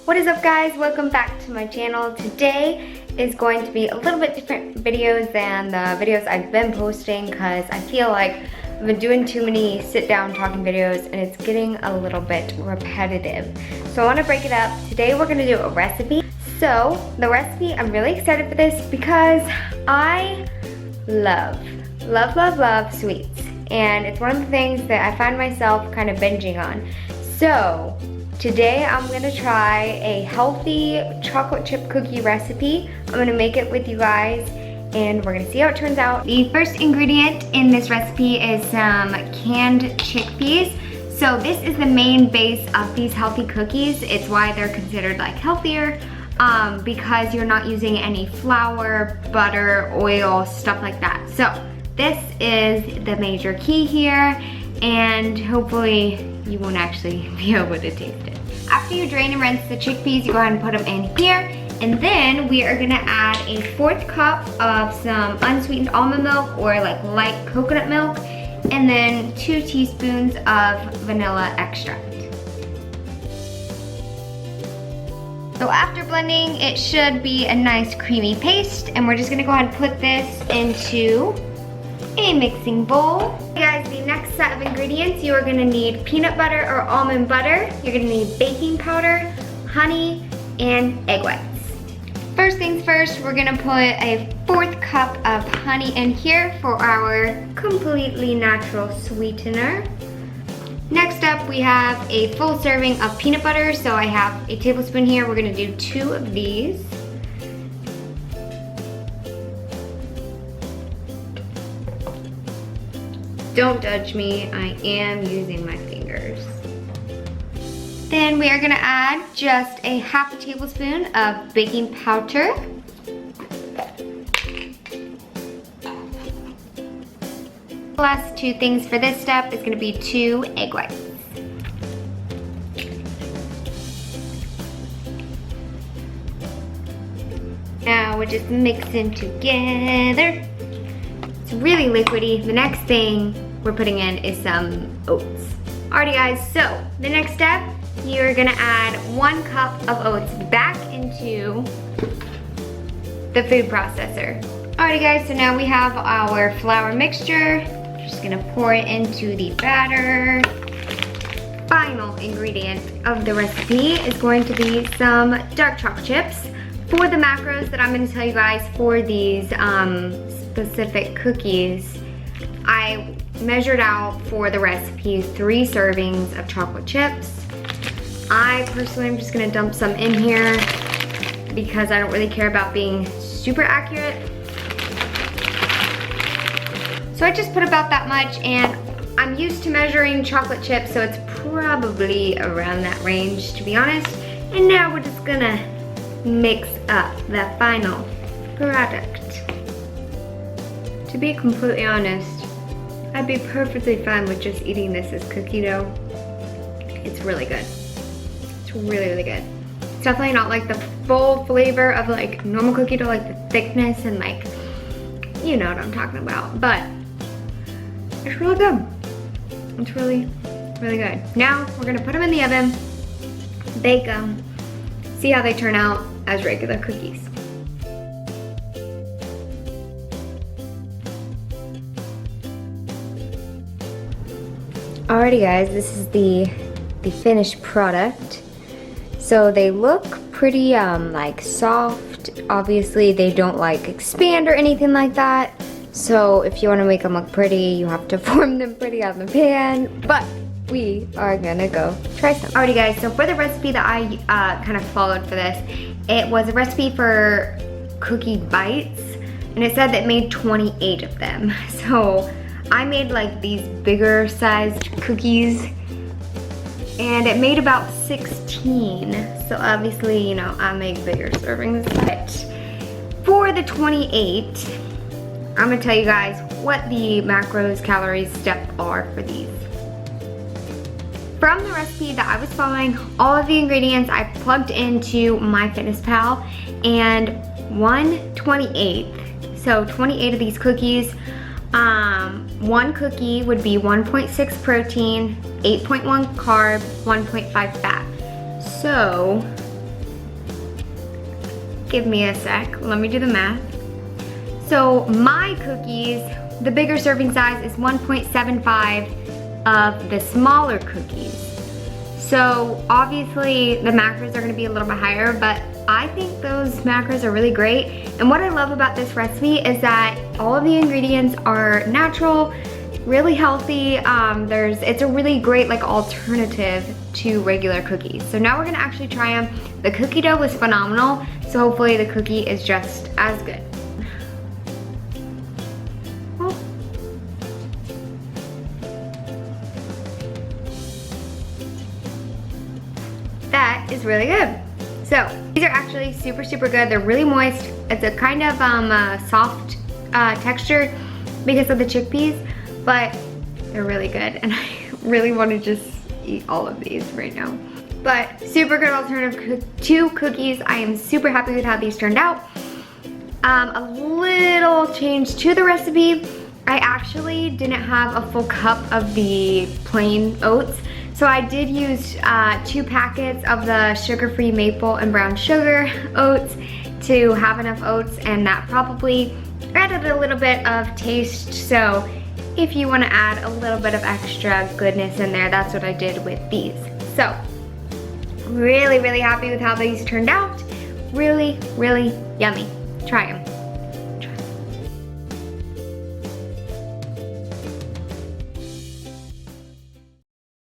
What is up, guys? Welcome back to my channel. Today is going to be a little bit different videos than the videos I've been posting because I feel like I've been doing too many sit down talking videos and it's getting a little bit repetitive. So I want to break it up. Today we're going to do a recipe. So the recipe, I'm really excited for this because I love sweets. And it's one of the things that I find myself kind of binging on. So today I'm gonna try a healthy chocolate chip cookie recipe. I'm gonna make it with you guys and we're gonna see how it turns out. The first ingredient in this recipe is some canned chickpeas. So this is the main base of these healthy cookies. It's why they're considered like healthier because you're not using any flour, butter, oil, stuff like that. So this is the major key here and hopefully you won't actually be able to taste it. After you drain and rinse the chickpeas, you go ahead and put them in here. And then we are gonna add a 1/4 cup of some unsweetened almond milk or like light coconut milk. And then 2 teaspoons of vanilla extract. So after blending, it should be a nice creamy paste. And we're just gonna go ahead and put this into a mixing bowl. Guys, the next set of ingredients, you are gonna need peanut butter or almond butter. You're gonna need baking powder, honey, and egg whites. First things first, we're gonna put a 1/4 cup of honey in here for our completely natural sweetener. Next up, we have a full serving of peanut butter. So I have a tablespoon here. We're gonna do 2 of these. Don't judge me, I am using my fingers. Then we are gonna add just a 1/2 tablespoon of baking powder. The last 2 things for this step is gonna be 2 egg whites. Now we're just mixing together. Really liquidy. The next thing we're putting in is some oats. Alrighty guys, so the next step, you're gonna add 1 cup of oats back into the food processor. Alrighty guys, so now we have our flour mixture. Just gonna pour it into the batter. Final ingredient of the recipe is going to be some dark chocolate chips. For the macros that I'm gonna tell you guys for these specific cookies, I measured out for the recipe 3 servings of chocolate chips. I personally am just gonna dump some in here because I don't really care about being super accurate. So I just put about that much, and I'm used to measuring chocolate chips, so it's probably around that range, to be honest. And now we're just gonna mix up the final product. To be completely honest, I'd be perfectly fine with just eating this as cookie dough. It's really good. It's really, really good. It's definitely not like the full flavor of like normal cookie dough, like the thickness and like, you know what I'm talking about. But it's really good. It's really, really good. Now we're gonna put them in the oven, bake them, see how they turn out as regular cookies. Alrighty guys, this is the finished product. So they look pretty like soft. Obviously they don't like expand or anything like that. So if you want to make them look pretty, you have to form them pretty on the pan. But we are gonna go try some. Alrighty guys, so for the recipe that I kind of followed for this, it was a recipe for cookie bites. And it said that it made 28 of them. So I made like these bigger sized cookies and it made about 16. So obviously, you know, I make bigger servings, but for the 28, I'm gonna tell you guys what the macros, calories, step are for these. From the recipe that I was following, all of the ingredients I plugged into MyFitnessPal, and 1/28, so 28 of these cookies, 1 cookie would be 1.6 protein, 8.1 carb, 1.5 fat. So give me a sec. Let me do the math. So my cookies, the bigger serving size is 1.75 of the smaller cookies. So obviously the macros are gonna be a little bit higher, but I think those macros are really great. And what I love about this recipe is that all of the ingredients are natural, really healthy. It's a really great like alternative to regular cookies. So now we're gonna actually try them. The cookie dough was phenomenal, so hopefully the cookie is just as good. That is really good. So these are actually super, super good. They're really moist. It's a kind of soft texture because of the chickpeas, but they're really good. And I really want to just eat all of these right now. But super good alternative to cookies. I am super happy with how these turned out. A little change to the recipe. I actually didn't have a full cup of the plain oats. So I did use 2 packets of the sugar-free maple and brown sugar oats to have enough oats, and that probably added a little bit of taste. So if you want to add a little bit of extra goodness in there, that's what I did with these. So really, really happy with how these turned out. Really, really yummy. Try them.